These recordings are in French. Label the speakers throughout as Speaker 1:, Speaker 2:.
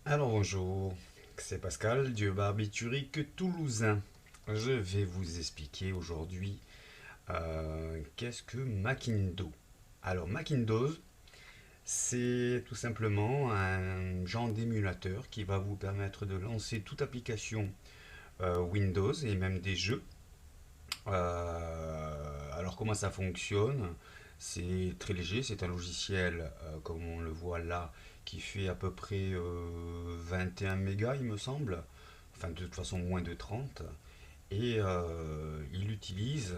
Speaker 1: Alors bonjour, c'est Pascal du Barbiturique toulousain. Je vais vous expliquer aujourd'hui qu'est-ce que Macindo. Alors Macindos, c'est tout simplement un genre d'émulateur qui va vous permettre de lancer toute application Windows et même des jeux. Alors comment ça fonctionne? C'est très léger, c'est un logiciel comme on le voit là qui fait à peu près 21 mégas il me semble, enfin de toute façon moins de 30 et il utilise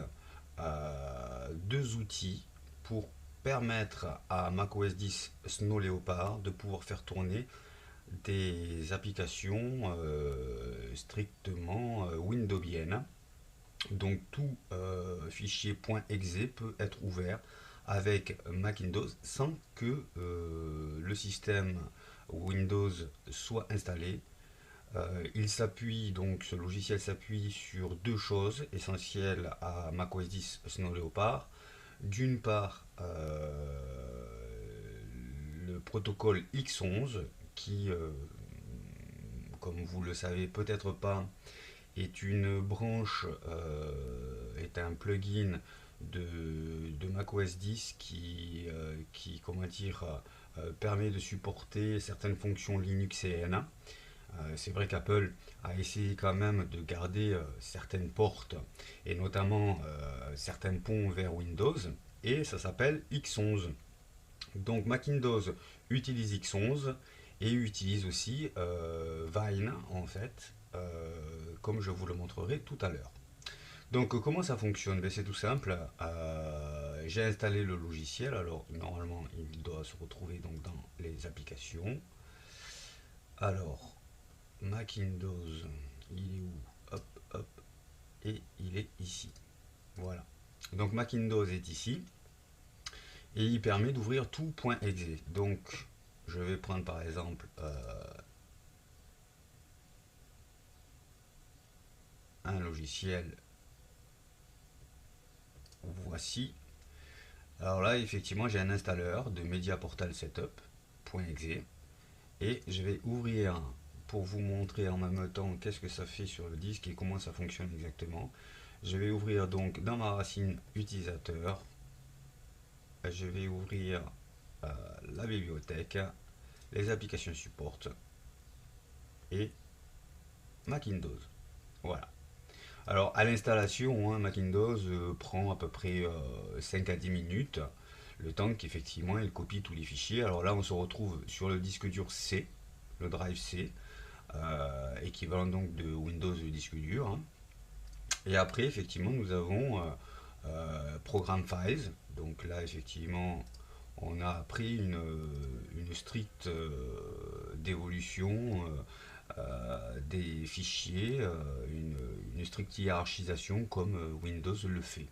Speaker 1: deux outils pour permettre à macOS 10 Snow Leopard de pouvoir faire tourner des applications strictement windowsiennes. Donc tout fichier .exe peut être ouvert avec Macintosh sans que le système Windows soit installé. Il s'appuie donc, ce logiciel s'appuie sur deux choses essentielles à macOS 10 Snow Leopard. D'une part, le protocole X11 qui, comme vous le savez peut-être pas, est une branche, est un plugin de macOS 10 comment dire, permet de supporter certaines fonctions linuxéennes. C'est vrai qu'Apple a essayé quand même de garder certaines portes et notamment certains ponts vers Windows et ça s'appelle X11. Donc Macintosh utilise X11 et utilise aussi Vine en fait, comme je vous le montrerai tout à l'heure. Donc comment ça fonctionne? Ben, c'est tout simple. J'ai installé le logiciel. Alors normalement il doit se retrouver donc dans les applications. Alors Macintosh, il est où? Hop, hop, et il est ici. Voilà. Donc Macintosh est ici et il permet d'ouvrir tout .exe. Donc je vais prendre par exemple un logiciel. Voici. Alors là, effectivement, j'ai un installeur de Media Portal Setup.exe et je vais ouvrir pour vous montrer en même temps qu'est-ce que ça fait sur le disque et comment ça fonctionne exactement. Je vais ouvrir donc dans ma racine utilisateur, je vais ouvrir la bibliothèque, les applications support et Macintosh. Voilà. Alors à l'installation, hein, Macintosh prend à peu près 5 à 10 minutes, le temps qu'effectivement il copie tous les fichiers. Alors là on se retrouve sur le disque dur C, le drive C, équivalent donc de Windows disque dur, hein. Et après effectivement nous avons Program Files. Donc là effectivement on a pris une stricte dévolution des fichiers, une stricte hiérarchisation comme Windows le fait.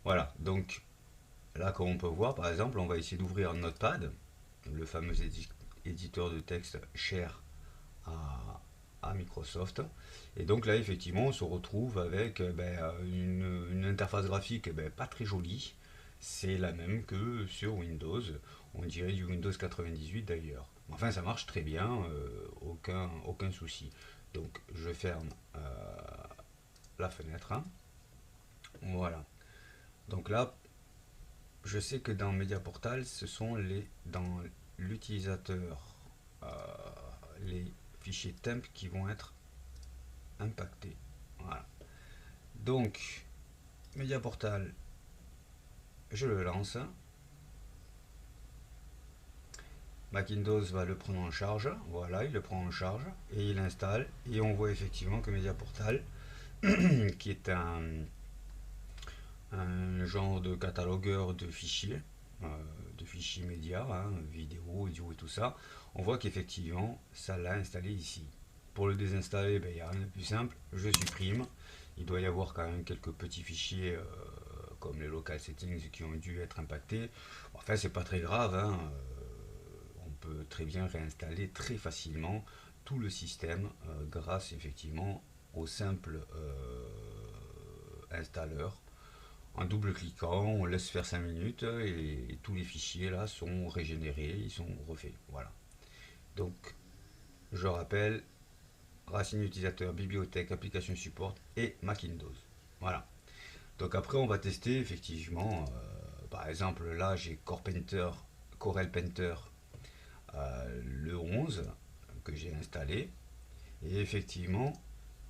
Speaker 1: Voilà, donc là comme on peut voir par exemple on va essayer d'ouvrir Notepad, le fameux éditeur de texte cher à Microsoft. Et donc là effectivement on se retrouve avec une interface graphique pas très jolie. C'est la même que sur Windows. On dirait du Windows 98 d'ailleurs. Enfin ça marche très bien, aucun souci. Donc je ferme la fenêtre, hein. Voilà. Donc là, je sais que dans Mediaportal, ce sont dans l'utilisateur, euh, les fichiers temp qui vont être impactés. Voilà. Donc, Mediaportal, je le lance. Macintosh va le prendre en charge. Voilà, il le prend en charge et il installe. Et on voit effectivement que Mediaportal, qui est un genre de catalogueur euh, de fichiers médias, hein, vidéo, audio et tout ça, on voit qu'effectivement, ça l'a installé ici. Pour le désinstaller, ben, il n'y a rien de plus simple, je supprime. Il doit y avoir quand même quelques petits fichiers comme les local settings qui ont dû être impactés. Enfin, c'est pas très grave, hein, on peut très bien réinstaller très facilement tout le système grâce effectivement au simple installeur. En double-cliquant, on laisse faire 5 minutes et tous les fichiers là sont régénérés, ils sont refaits. Voilà. Donc Je rappelle, racine utilisateur, bibliothèque, application support et Mac Windows. Voilà. Donc après, on va tester effectivement. Par exemple, là, j'ai Corel Painter le 11 que j'ai installé. Et effectivement,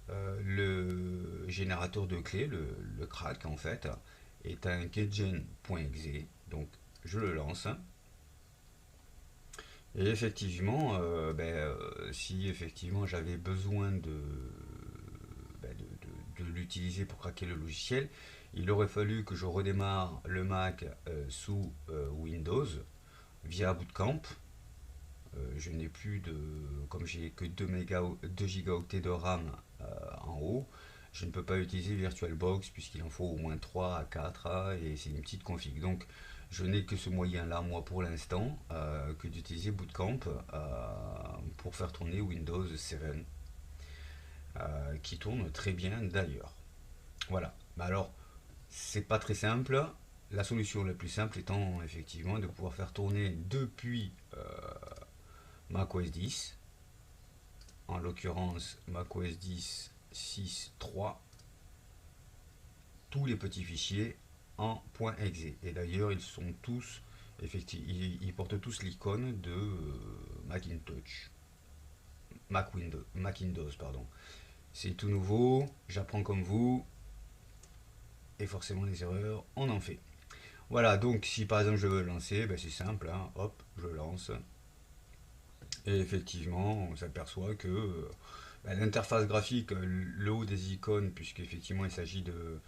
Speaker 1: le générateur de clés, le crack en fait, est un keygen.exe. Donc je le lance. Et effectivement, si effectivement j'avais besoin de l'utiliser pour craquer le logiciel, il aurait fallu que je redémarre le Mac sous Windows via Bootcamp. Je n'ai plus de. Comme j'ai que 2 gigaoctets de RAM en haut, je ne peux pas utiliser VirtualBox puisqu'il en faut au moins 3 à 4 et c'est une petite config. Donc je n'ai que ce moyen-là, moi pour l'instant, que d'utiliser Bootcamp pour faire tourner Windows 7, qui tourne très bien d'ailleurs. Voilà. Bah alors, c'est pas très simple. La solution la plus simple étant effectivement de pouvoir faire tourner depuis macOS 10, en l'occurrence macOS 10 6.3, tous les petits fichiers en .exe. Et d'ailleurs, ils sont tous, effectivement, ils portent tous l'icône de Macintosh, Mac Windows, pardon. C'est tout nouveau, j'apprends comme vous, et forcément les erreurs, on en fait. Voilà, donc si par exemple je veux le lancer, ben c'est simple, hein, hop, je lance. Et effectivement, on s'aperçoit que l'interface graphique, le haut des icônes, puisqu'effectivement il s'agit de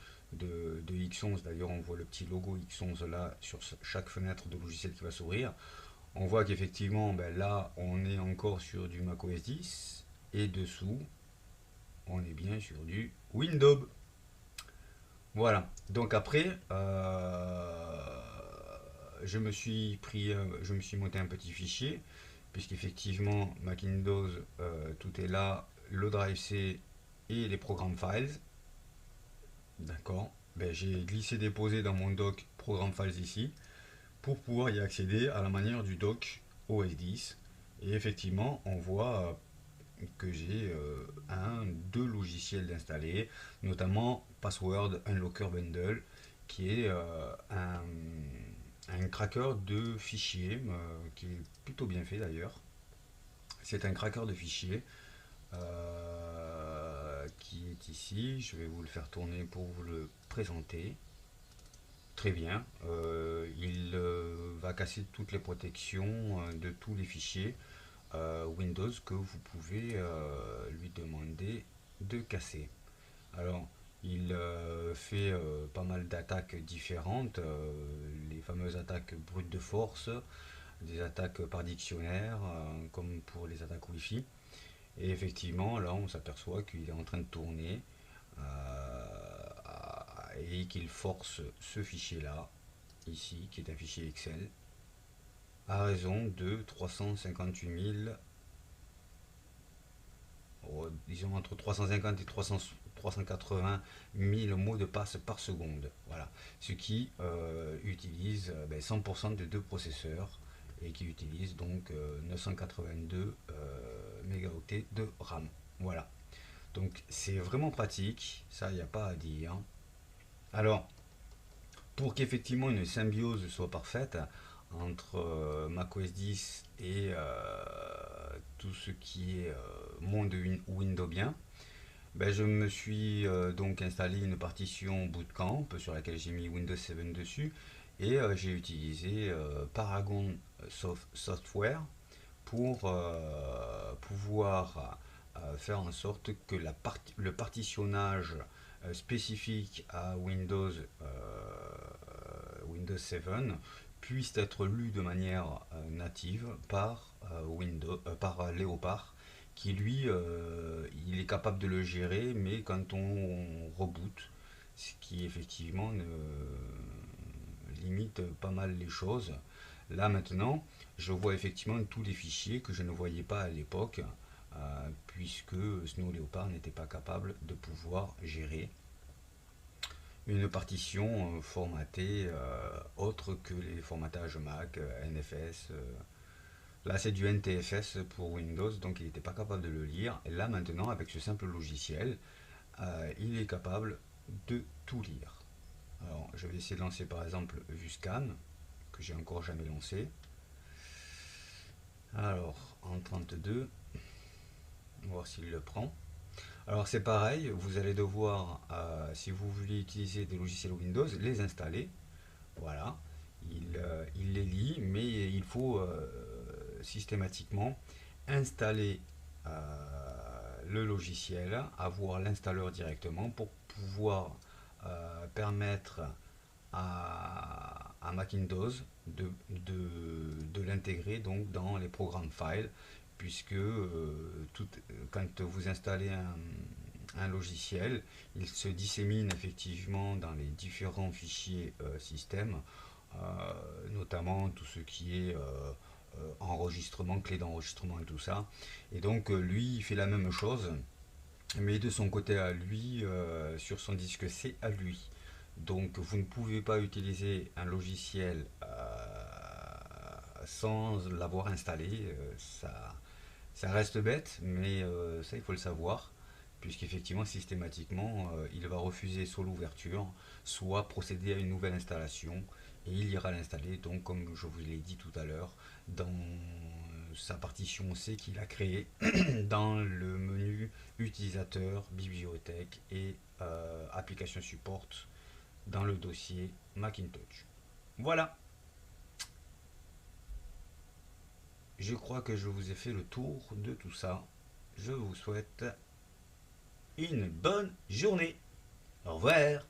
Speaker 1: X11, d'ailleurs on voit le petit logo X11 là sur chaque fenêtre de logiciel qui va s'ouvrir. On voit qu'effectivement là on est encore sur du macOS 10 et dessous on est bien sur du Windows. Voilà, donc après je me suis monté un petit fichier puisqu'effectivement Mac Windows, tout est là, le Drive C et les programmes files. D'accord. Ben, j'ai glissé déposé dans mon doc programme files ici pour pouvoir y accéder à la manière du doc OS 10. Et effectivement, on voit que j'ai deux logiciels d'installer, notamment Password Unlocker Bundle, qui est un cracker de fichiers qui est plutôt bien fait d'ailleurs. C'est un cracker de fichiers qui est ici. Je vais vous le faire tourner pour vous le présenter. Très bien. Il va casser toutes les protections de tous les fichiers Windows que vous pouvez lui demander de casser. Alors, il fait pas mal d'attaques différentes, les fameuses attaques brutes de force, des attaques par dictionnaire, comme pour les attaques Wi-Fi. Et effectivement, là, on s'aperçoit qu'il est en train de tourner et qu'il force ce fichier-là, ici, qui est un fichier Excel, à raison de 358 000, disons entre 350 et 380 000 mots de passe par seconde. Voilà. Ce qui utilise 100% de deux processeurs et qui utilise donc 982 mégaoctets de RAM. Voilà. Donc c'est vraiment pratique, ça il n'y a pas à dire. Alors, pour qu'effectivement une symbiose soit parfaite entre macOS 10 et tout ce qui est monde Windowsien, je me suis donc installé une partition Bootcamp sur laquelle j'ai mis Windows 7 dessus et j'ai utilisé Paragon Software pour pouvoir faire en sorte que le partitionnage spécifique à Windows 7 puisse être lu de manière native par Léopard qui lui il est capable de le gérer mais quand on reboot, ce qui effectivement limite pas mal les choses. Là maintenant je vois effectivement tous les fichiers que je ne voyais pas à l'époque, puisque Snow Leopard n'était pas capable de pouvoir gérer une partition formatée autre que les formatages Mac, NFS, Là, c'est du NTFS pour Windows, donc il n'était pas capable de le lire. Et là, maintenant, avec ce simple logiciel, il est capable de tout lire. Alors, je vais essayer de lancer par exemple VueScan, que j'ai encore jamais lancé. Alors, en 32, on va voir s'il le prend. Alors, c'est pareil, vous allez devoir, si vous voulez utiliser des logiciels Windows, les installer. Voilà, il les lit, mais il faut systématiquement installer le logiciel, avoir l'installeur directement pour pouvoir permettre à Macintosh de l'intégrer donc dans les programmes files, puisque quand vous installez un logiciel, il se dissémine effectivement dans les différents fichiers système, notamment tout ce qui est enregistrement, clé d'enregistrement et tout ça. Et donc lui, il fait la même chose, mais de son côté à lui, sur son disque C à lui. Donc vous ne pouvez pas utiliser un logiciel sans l'avoir installé. Ça reste bête, mais ça il faut le savoir, puisqu'effectivement systématiquement il va refuser soit l'ouverture, soit procéder à une nouvelle installation, et il ira l'installer, donc comme je vous l'ai dit tout à l'heure, dans sa partition C qu'il a créée dans le menu utilisateur, bibliothèque et application support dans le dossier Macintosh. Voilà, je crois que je vous ai fait le tour de tout ça. Je vous souhaite une bonne journée. Au revoir.